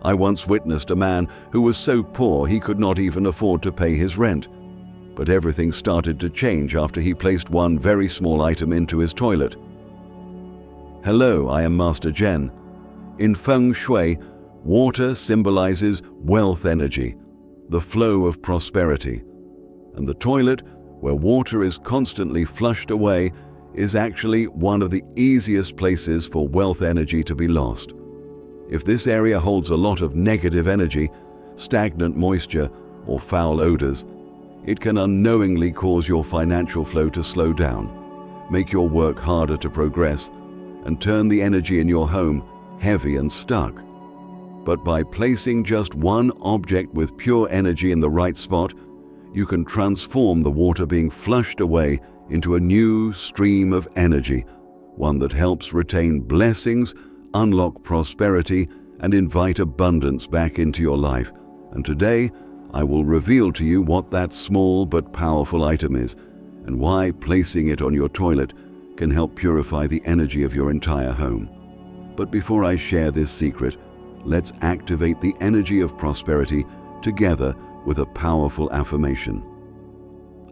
I once witnessed a man who was so poor he could not even afford to pay his rent. But everything started to change after he placed one very small item into his toilet. Hello, I am Master Zhen. In Feng Shui, water symbolizes wealth energy, the flow of prosperity. And the toilet, where water is constantly flushed away, is actually one of the easiest places for wealth energy to be lost. If this area holds a lot of negative energy, stagnant moisture, or foul odors, it can unknowingly cause your financial flow to slow down, make your work harder to progress, and turn the energy in your home heavy and stuck. But by placing just one object with pure energy in the right spot, you can transform the water being flushed away into a new stream of energy, one that helps retain blessings, unlock prosperity, and invite abundance back into your life. And today, I will reveal to you what that small but powerful item is, and why placing it on your toilet can help purify the energy of your entire home. But before I share this secret, let's activate the energy of prosperity together with a powerful affirmation.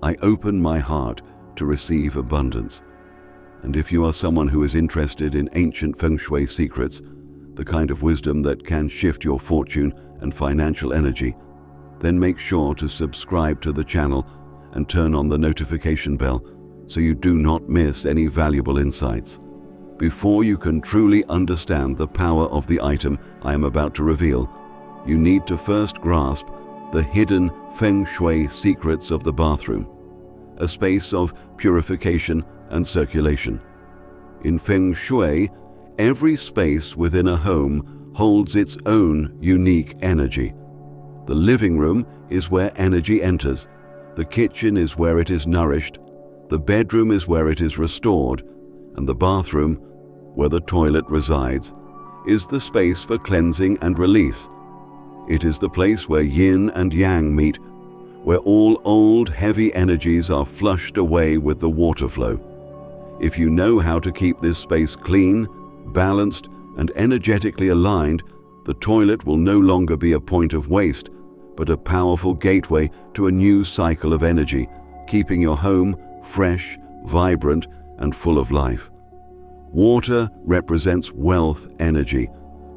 I open my heart to receive abundance. And if you are someone who is interested in ancient Feng Shui secrets, the kind of wisdom that can shift your fortune and financial energy, then make sure to subscribe to the channel and turn on the notification bell so you do not miss any valuable insights. Before you can truly understand the power of the item I am about to reveal, you need to first grasp the hidden Feng Shui secrets of the bathroom, a space of purification and circulation. In Feng Shui, every space within a home holds its own unique energy. The living room is where energy enters, the kitchen is where it is nourished, the bedroom is where it is restored, and the bathroom, where the toilet resides, is the space for cleansing and release. It is the place where yin and yang meet, where all old, heavy energies are flushed away with the water flow. If you know how to keep this space clean, balanced, and energetically aligned, the toilet will no longer be a point of waste, but a powerful gateway to a new cycle of energy, keeping your home fresh, vibrant, and full of life. Water represents wealth energy,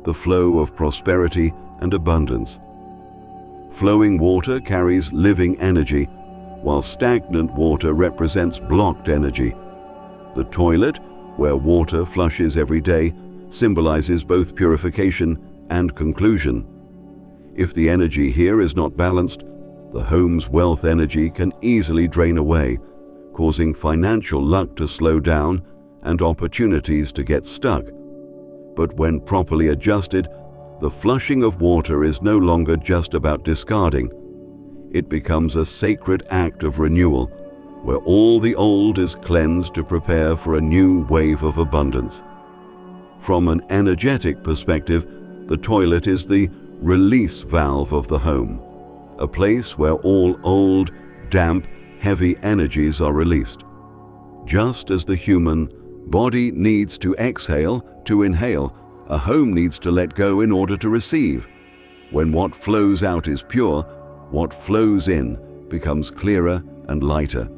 the flow of prosperity and abundance. Flowing water carries living energy, while stagnant water represents blocked energy. The toilet, where water flushes every day, symbolizes both purification and conclusion. If the energy here is not balanced, the home's wealth energy can easily drain away, causing financial luck to slow down and opportunities to get stuck. But when properly adjusted, the flushing of water is no longer just about discarding. It becomes a sacred act of renewal, where all the old is cleansed to prepare for a new wave of abundance. From an energetic perspective, the toilet is the release valve of the home, a place where all old, damp, heavy energies are released. Just as the human body needs to exhale to inhale, a home needs to let go in order to receive. When what flows out is pure, what flows in becomes clearer and lighter.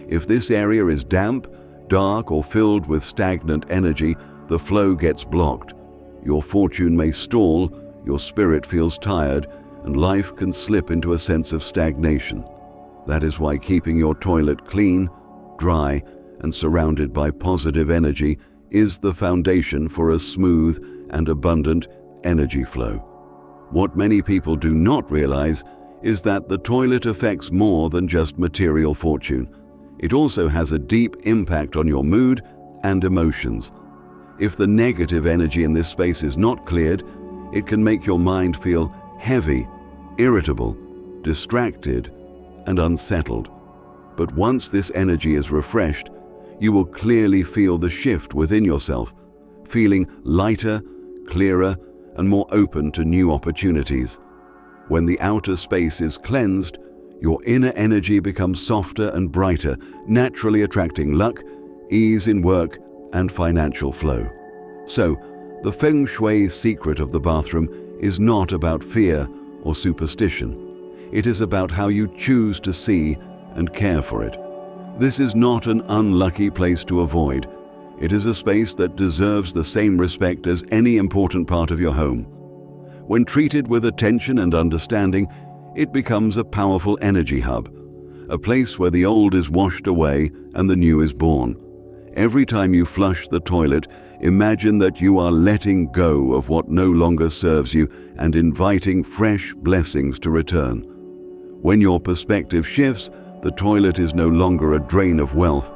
If this area is damp, dark, or filled with stagnant energy, the flow gets blocked. Your fortune may stall, your spirit feels tired, and life can slip into a sense of stagnation. That is why keeping your toilet clean, dry, and surrounded by positive energy is the foundation for a smooth and abundant energy flow. What many people do not realize is that the toilet affects more than just material fortune. It also has a deep impact on your mood and emotions. If the negative energy in this space is not cleared, it can make your mind feel heavy, irritable, distracted, and unsettled. But once this energy is refreshed, you will clearly feel the shift within yourself, feeling lighter, clearer, and more open to new opportunities. When the outer space is cleansed, your inner energy becomes softer and brighter, naturally attracting luck, ease in work, and financial flow. So, The Feng Shui secret of the bathroom is not about fear or superstition. It is about how you choose to see and care for it. This is not an unlucky place to avoid. It is a space that deserves the same respect as any important part of your home. When treated with attention and understanding, it becomes a powerful energy hub, a place where the old is washed away and the new is born. Every time you flush the toilet, imagine that you are letting go of what no longer serves you and inviting fresh blessings to return. When your perspective shifts, the toilet is no longer a drain of wealth,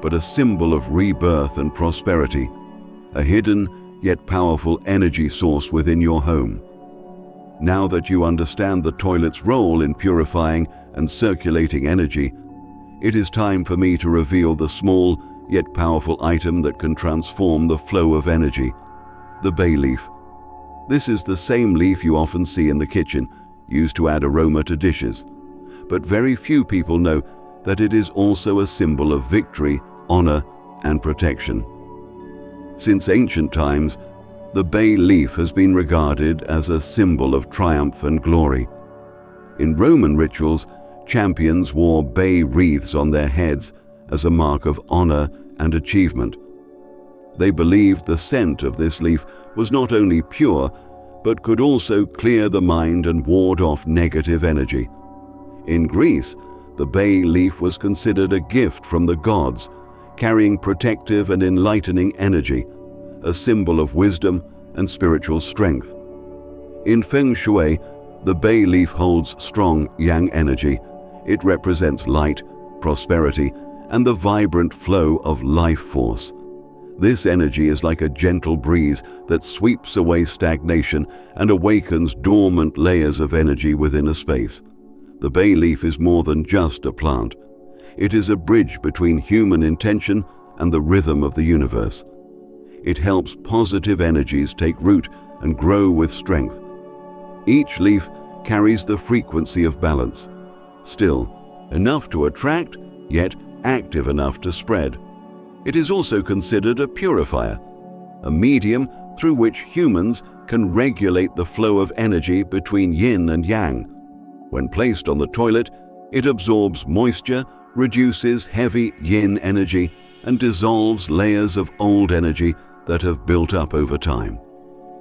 but a symbol of rebirth and prosperity, a hidden yet powerful energy source within your home. Now that you understand the toilet's role in purifying and circulating energy, it is time for me to reveal the small yet powerful item that can transform the flow of energy: the bay leaf. This is the same leaf you often see in the kitchen, used to add aroma to dishes. But very few people know that it is also a symbol of victory, honor, and protection. Since ancient times, the bay leaf has been regarded as a symbol of triumph and glory. In Roman rituals, champions wore bay wreaths on their heads as a mark of honor and achievement. They believed the scent of this leaf was not only pure, but could also clear the mind and ward off negative energy. In Greece, the bay leaf was considered a gift from the gods, carrying protective and enlightening energy, a symbol of wisdom and spiritual strength. In Feng Shui, the bay leaf holds strong yang energy. It represents light, prosperity, and the vibrant flow of life force. This energy is like a gentle breeze that sweeps away stagnation and awakens dormant layers of energy within a space. The bay leaf is more than just a plant. It is a bridge between human intention and the rhythm of the universe. It helps positive energies take root and grow with strength. Each leaf carries the frequency of balance, still enough to attract, yet active enough to spread. It is also considered a purifier, a medium through which humans can regulate the flow of energy between yin and yang. When placed on the toilet, it absorbs moisture, reduces heavy yin energy, and dissolves layers of old energy that have built up over time.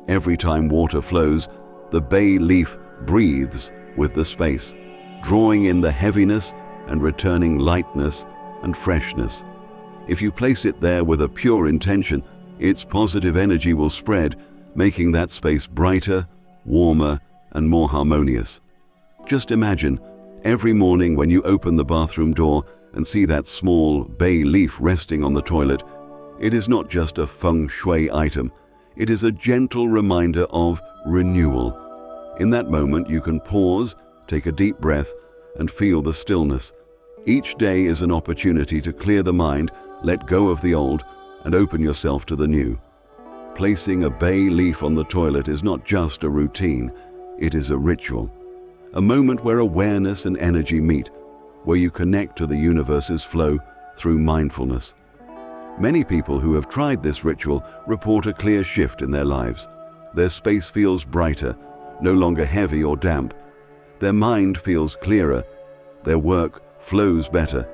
Every time water flows, the bay leaf breathes with the space, drawing in the heaviness and returning lightness and freshness. If you place it there with a pure intention, its positive energy will spread, making that space brighter, warmer, and more harmonious. Just imagine, every morning when you open the bathroom door and see that small bay leaf resting on the toilet, it is not just a feng shui item, it is a gentle reminder of renewal. In that moment, you can pause, take a deep breath, and feel the stillness. Each day is an opportunity to clear the mind, let go of the old, and open yourself to the new. Placing a bay leaf on the toilet is not just a routine, it is a ritual. A moment where awareness and energy meet, where you connect to the universe's flow through mindfulness. Many people who have tried this ritual report a clear shift in their lives. Their space feels brighter, no longer heavy or damp. Their mind feels clearer, their work flows better,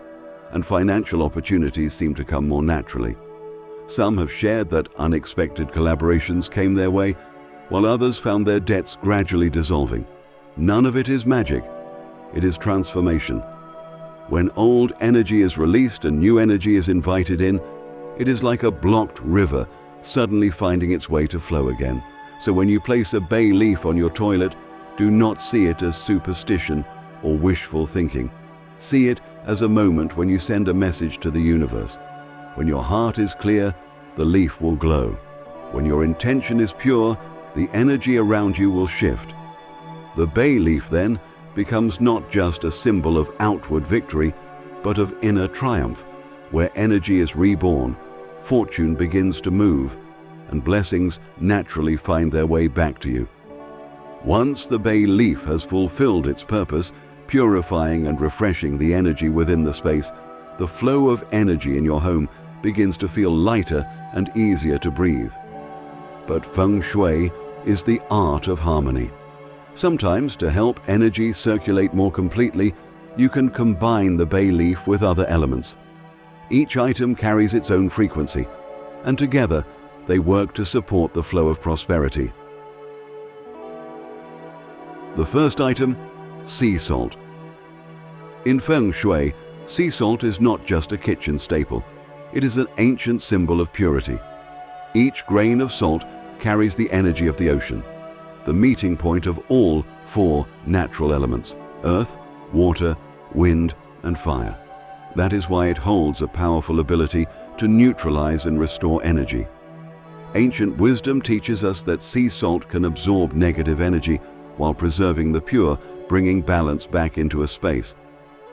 and financial opportunities seem to come more naturally. Some have shared that unexpected collaborations came their way, while others found their debts gradually dissolving. None of it is magic, it is transformation. When old energy is released and new energy is invited in, it is like a blocked river suddenly finding its way to flow again. So when you place a bay leaf on your toilet, do not see it as superstition or wishful thinking. See it as a moment when you send a message to the universe. When your heart is clear, the leaf will glow. When your intention is pure, the energy around you will shift. The bay leaf then becomes not just a symbol of outward victory, but of inner triumph, where energy is reborn, fortune begins to move, and blessings naturally find their way back to you. Once the bay leaf has fulfilled its purpose, purifying and refreshing the energy within the space, the flow of energy in your home begins to feel lighter and easier to breathe. but Feng Shui is the art of harmony. Sometimes, to help energy circulate more completely, you can combine the bay leaf with other elements. Each item carries its own frequency, and together they work to support the flow of prosperity. The first item, sea salt. In Feng Shui, sea salt is not just a kitchen staple. It is an ancient symbol of purity. Each grain of salt carries the energy of the ocean, the meeting point of all four natural elements: earth, water, wind, and fire. That is why it holds a powerful ability to neutralize and restore energy. Ancient wisdom teaches us that sea salt can absorb negative energy while preserving the pure, bringing balance back into a space.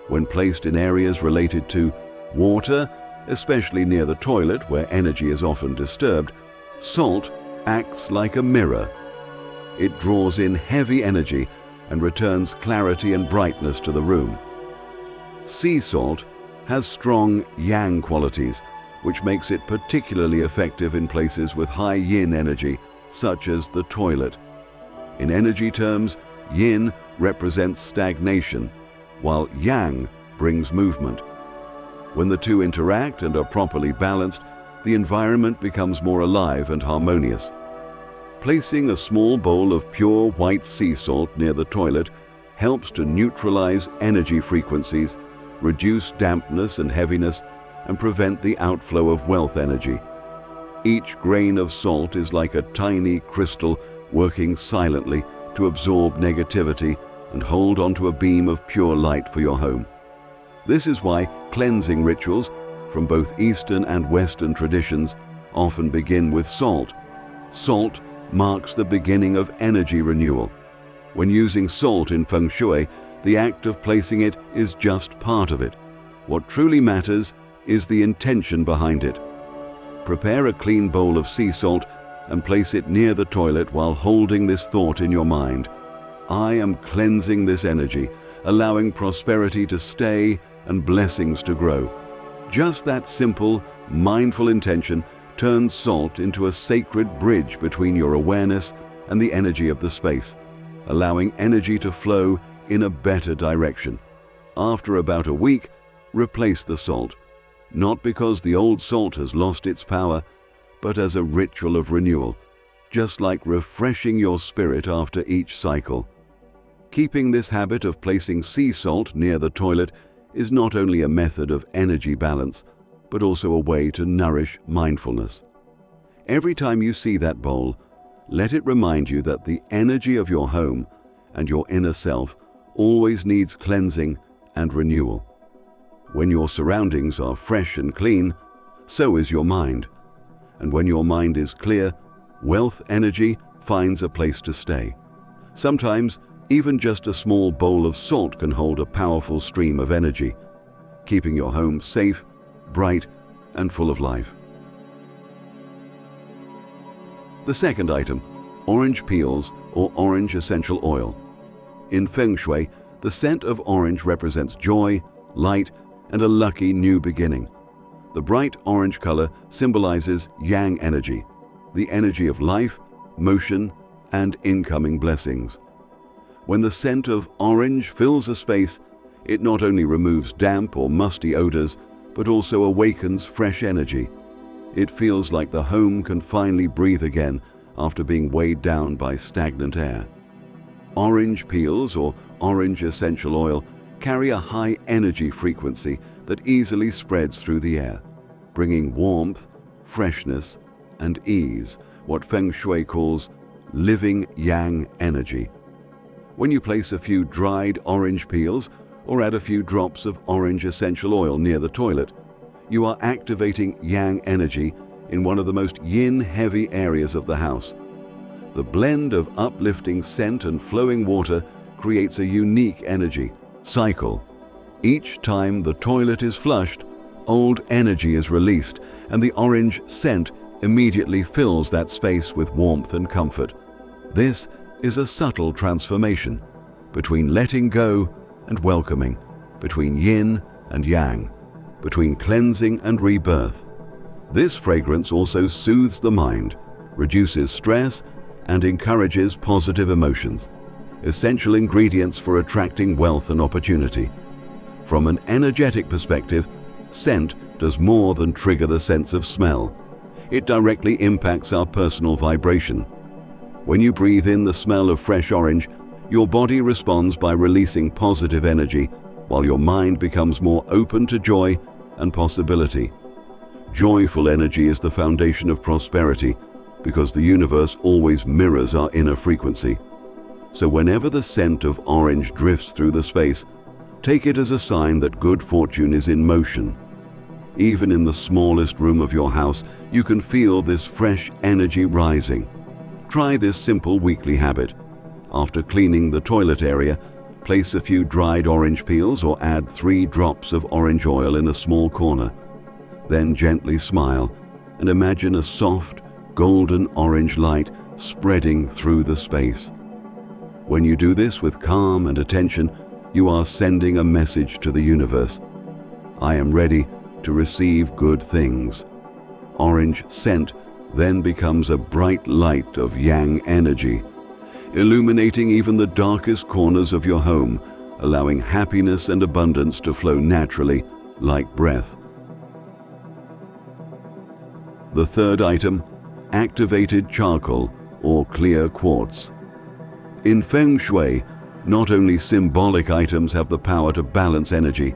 When placed in areas related to water, especially near the toilet where energy is often disturbed, salt acts like a mirror. It draws in heavy energy and returns clarity and brightness to the room. Sea salt has strong yang qualities, which makes it particularly effective in places with high yin energy, such as the toilet. In energy terms, yin represents stagnation, while yang brings movement. When the two interact and are properly balanced, the environment becomes more alive and harmonious. Placing a small bowl of pure white sea salt near the toilet helps to neutralize energy frequencies, reduce dampness and heaviness, and prevent the outflow of wealth energy. Each grain of salt is like a tiny crystal working silently to absorb negativity and hold onto a beam of pure light for your home. This is why cleansing rituals from both Eastern and Western traditions often begin with salt. Salt marks the beginning of energy renewal. When using salt in Feng Shui, the act of placing it is just part of it. What truly matters is the intention behind it. Prepare a clean bowl of sea salt and place it near the toilet while holding this thought in your mind: I am cleansing this energy, allowing prosperity to stay and blessings to grow. Just that simple, mindful intention turns salt into a sacred bridge between your awareness and the energy of the space, allowing energy to flow in a better direction. After about a week, replace the salt, not because the old salt has lost its power, but as a ritual of renewal, just like refreshing your spirit after each cycle. Keeping this habit of placing sea salt near the toilet is not only a method of energy balance, but also a way to nourish mindfulness. Every time you see that bowl, let it remind you that the energy of your home and your inner self always needs cleansing and renewal. When your surroundings are fresh and clean, so is your mind. And when your mind is clear, wealth energy finds a place to stay. Sometimes, even just a small bowl of salt can hold a powerful stream of energy, keeping your home safe, bright, and full of life. The second item, orange peels or orange essential oil. In Feng Shui, the scent of orange represents joy, light, and a lucky new beginning. The bright orange color symbolizes yang energy, the energy of life, motion, and incoming blessings. When the scent of orange fills a space, it not only removes damp or musty odors, but also awakens fresh energy. It feels like the home can finally breathe again after being weighed down by stagnant air. Orange peels or orange essential oil carry a high energy frequency that easily spreads through the air, bringing warmth, freshness, and ease, what Feng Shui calls living yang energy. When you place a few dried orange peels or add a few drops of orange essential oil near the toilet, you are activating yang energy in one of the most yin-heavy areas of the house. The blend of uplifting scent and flowing water creates a unique energy cycle. Each time the toilet is flushed, old energy is released, and the orange scent immediately fills that space with warmth and comfort. This is a subtle transformation between letting go and welcoming, between yin and yang, between cleansing and rebirth. This fragrance also soothes the mind, reduces stress, and encourages positive emotions, essential ingredients for attracting wealth and opportunity. From an energetic perspective, scent does more than trigger the sense of smell. It directly impacts our personal vibration. When you breathe in the smell of fresh orange, your body responds by releasing positive energy, while your mind becomes more open to joy and possibility. Joyful energy is the foundation of prosperity, because the universe always mirrors our inner frequency. So whenever the scent of orange drifts through the space, take it as a sign that good fortune is in motion. Even in the smallest room of your house, you can feel this fresh energy rising. Try this simple weekly habit. After cleaning the toilet area, place a few dried orange peels or add 3 drops of orange oil in a small corner. Then gently smile and imagine a soft, golden orange light spreading through the space. When you do this with calm and attention, you are sending a message to the universe. I am ready to receive good things. Orange scent then becomes a bright light of yang energy, illuminating even the darkest corners of your home, allowing happiness and abundance to flow naturally like breath. The third item, activated charcoal or clear quartz. In Feng Shui, not only symbolic items have the power to balance energy,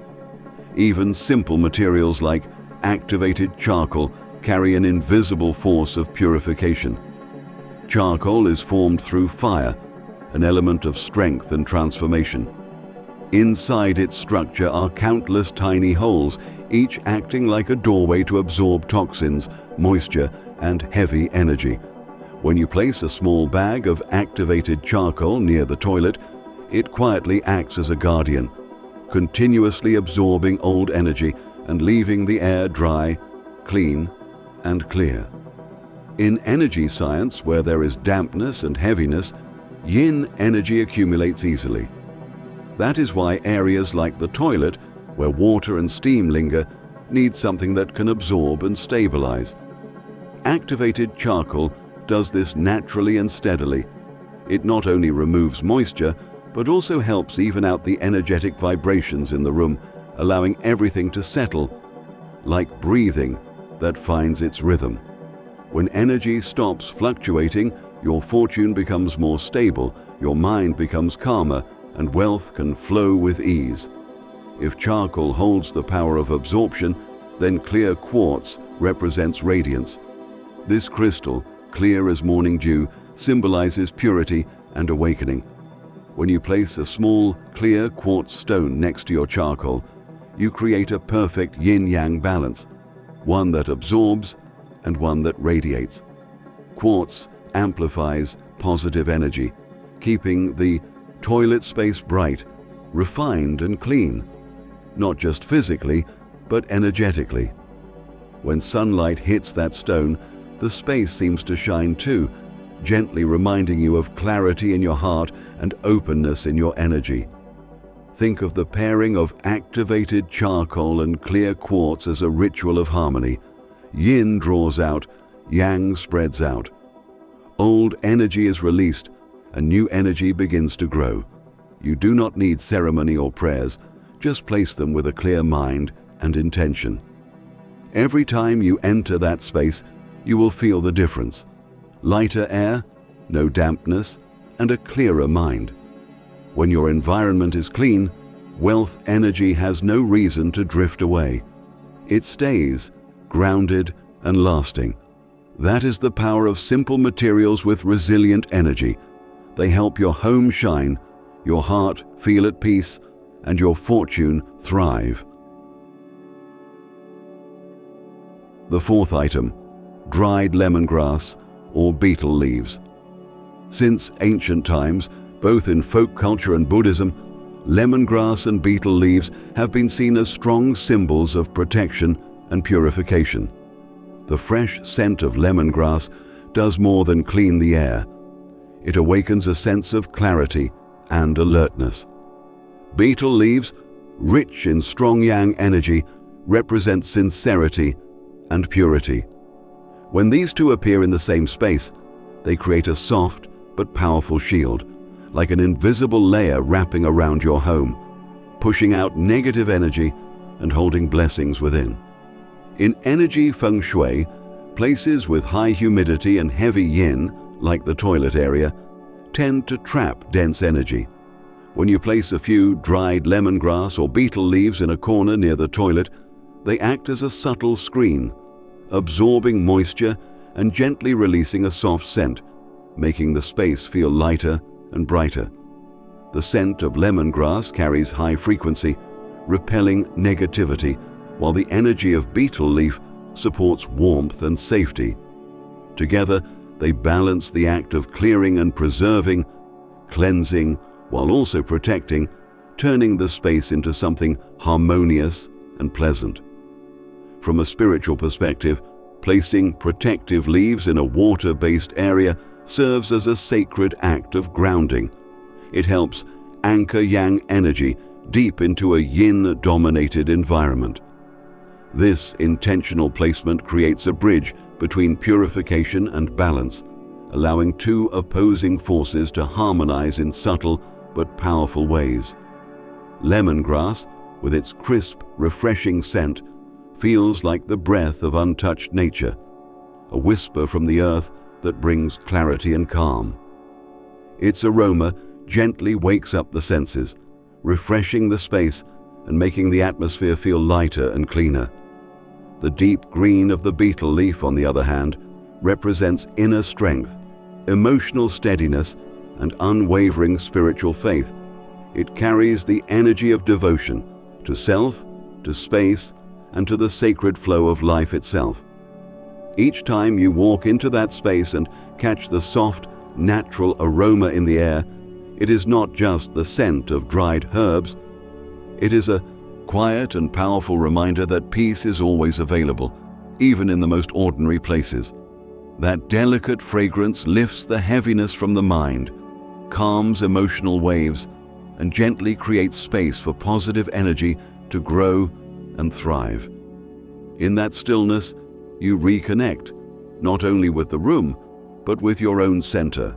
even simple materials like activated charcoal carry an invisible force of purification. Charcoal is formed through fire, an element of strength and transformation. Inside its structure are countless tiny holes, each acting like a doorway to absorb toxins, moisture, and heavy energy. When you place a small bag of activated charcoal near the toilet, it quietly acts as a guardian, continuously absorbing old energy and leaving the air dry, clean, and clear. In energy science, where there is dampness and heaviness, yin energy accumulates easily. That is why areas like the toilet, where water and steam linger, need something that can absorb and stabilize. Activated charcoal does this naturally and steadily. It not only removes moisture, but also helps even out the energetic vibrations in the room, allowing everything to settle, like breathing that finds its rhythm. When energy stops fluctuating, your fortune becomes more stable, your mind becomes calmer, and wealth can flow with ease. If charcoal holds the power of absorption, then clear quartz represents radiance. This crystal, clear as morning dew, symbolizes purity and awakening. When you place a small, clear quartz stone next to your charcoal, you create a perfect yin-yang balance, one that absorbs and one that radiates. Quartz amplifies positive energy, keeping the toilet space bright, refined, and clean, not just physically, but energetically. When sunlight hits that stone, the space seems to shine too, gently reminding you of clarity in your heart and openness in your energy. Think of the pairing of activated charcoal and clear quartz as a ritual of harmony. Yin draws out, yang spreads out. Old energy is released, and new energy begins to grow. You do not need ceremony or prayers, just place them with a clear mind and intention. Every time you enter that space, you will feel the difference. Lighter air, no dampness, and a clearer mind. When your environment is clean, wealth energy has no reason to drift away. It stays, grounded and lasting. That is the power of simple materials with resilient energy. They help your home shine, your heart feel at peace, and your fortune thrive. The fourth item, dried lemongrass or betel leaves. Since ancient times, both in folk culture and Buddhism, lemongrass and betel leaves have been seen as strong symbols of protection and purification. The fresh scent of lemongrass does more than clean the air. It awakens a sense of clarity and alertness. Betel leaves, rich in strong yang energy, represent sincerity and purity. When these two appear in the same space, they create a soft but powerful shield, like an invisible layer wrapping around your home, pushing out negative energy and holding blessings within. In energy feng shui, places with high humidity and heavy yin, like the toilet area, tend to trap dense energy. When you place a few dried lemongrass or betel leaves in a corner near the toilet, they act as a subtle screen, absorbing moisture and gently releasing a soft scent, making the space feel lighter and brighter. The scent of lemongrass carries high frequency, repelling negativity, while the energy of betel leaf supports warmth and safety. Together, they balance the act of clearing and preserving, cleansing, while also protecting, turning the space into something harmonious and pleasant. From a spiritual perspective, placing protective leaves in a water-based area serves as a sacred act of grounding. It helps anchor yang energy deep into a yin-dominated environment. This intentional placement creates a bridge between purification and balance, allowing two opposing forces to harmonize in subtle but powerful ways. Lemongrass, with its crisp, refreshing scent, feels like the breath of untouched nature, a whisper from the earth that brings clarity and calm. Its aroma gently wakes up the senses, refreshing the space and making the atmosphere feel lighter and cleaner. The deep green of the betel leaf, on the other hand, represents inner strength, emotional steadiness, and unwavering spiritual faith. It carries the energy of devotion to self, to space, and to the sacred flow of life itself. Each time you walk into that space and catch the soft, natural aroma in the air, it is not just the scent of dried herbs. It is a quiet and powerful reminder that peace is always available, even in the most ordinary places. That delicate fragrance lifts the heaviness from the mind, calms emotional waves, and gently creates space for positive energy to grow and thrive. In that stillness, you reconnect, not only with the room, but with your own center.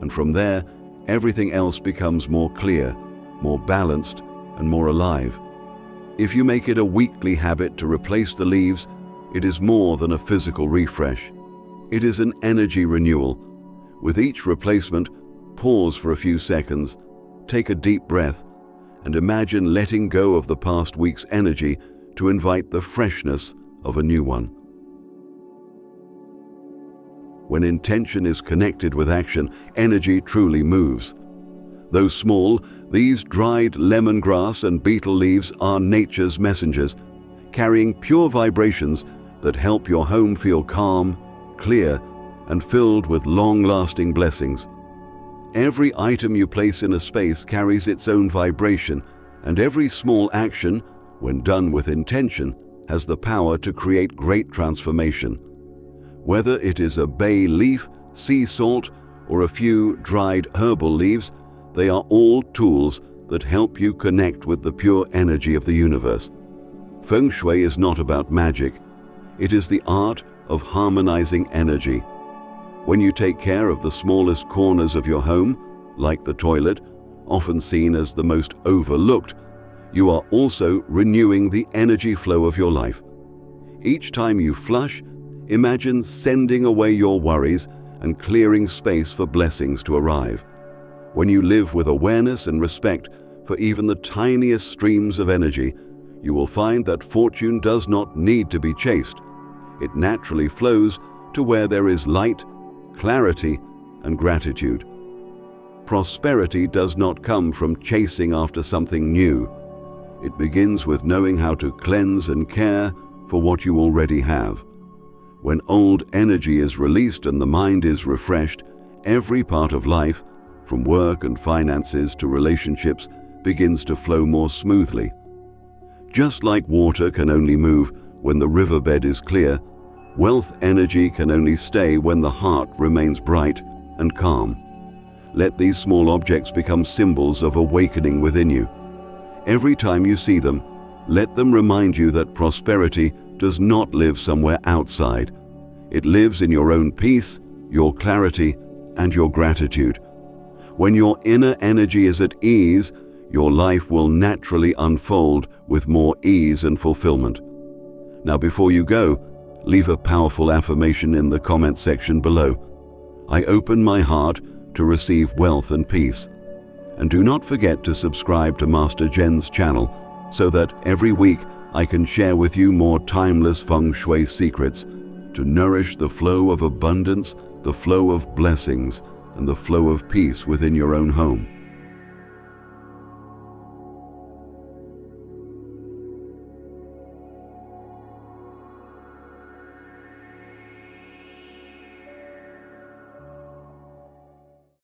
And from there, everything else becomes more clear, more balanced, and more alive. If you make it a weekly habit to replace the leaves, it is more than a physical refresh. It is an energy renewal. With each replacement, pause for a few seconds, take a deep breath, and imagine letting go of the past week's energy to invite the freshness of a new one. When intention is connected with action, energy truly moves. Though small, these dried lemongrass and betel leaves are nature's messengers, carrying pure vibrations that help your home feel calm, clear, and filled with long-lasting blessings. Every item you place in a space carries its own vibration, and every small action, when done with intention, has the power to create great transformation. Whether it is a bay leaf, sea salt, or a few dried herbal leaves, they are all tools that help you connect with the pure energy of the universe. Feng Shui is not about magic. It is the art of harmonizing energy. When you take care of the smallest corners of your home, like the toilet, often seen as the most overlooked, you are also renewing the energy flow of your life. Each time you flush, imagine sending away your worries and clearing space for blessings to arrive. When you live with awareness and respect for even the tiniest streams of energy, you will find that fortune does not need to be chased. It naturally flows to where there is light, clarity, and gratitude. Prosperity does not come from chasing after something new. It begins with knowing how to cleanse and care for what you already have. When old energy is released and the mind is refreshed, every part of life, from work and finances to relationships, begins to flow more smoothly. Just like water can only move when the riverbed is clear, wealth energy can only stay when the heart remains bright and calm. Let these small objects become symbols of awakening within you. Every time you see them, let them remind you that prosperity does not live somewhere outside. It lives in your own peace, your clarity, and your gratitude. When your inner energy is at ease, your life will naturally unfold with more ease and fulfillment. Now, before you go, leave a powerful affirmation in the comment section below. I open my heart to receive wealth and peace. And do not forget to subscribe to Master Zhen's channel so that every week I can share with you more timeless feng shui secrets to nourish the flow of abundance, the flow of blessings, and the flow of peace within your own home.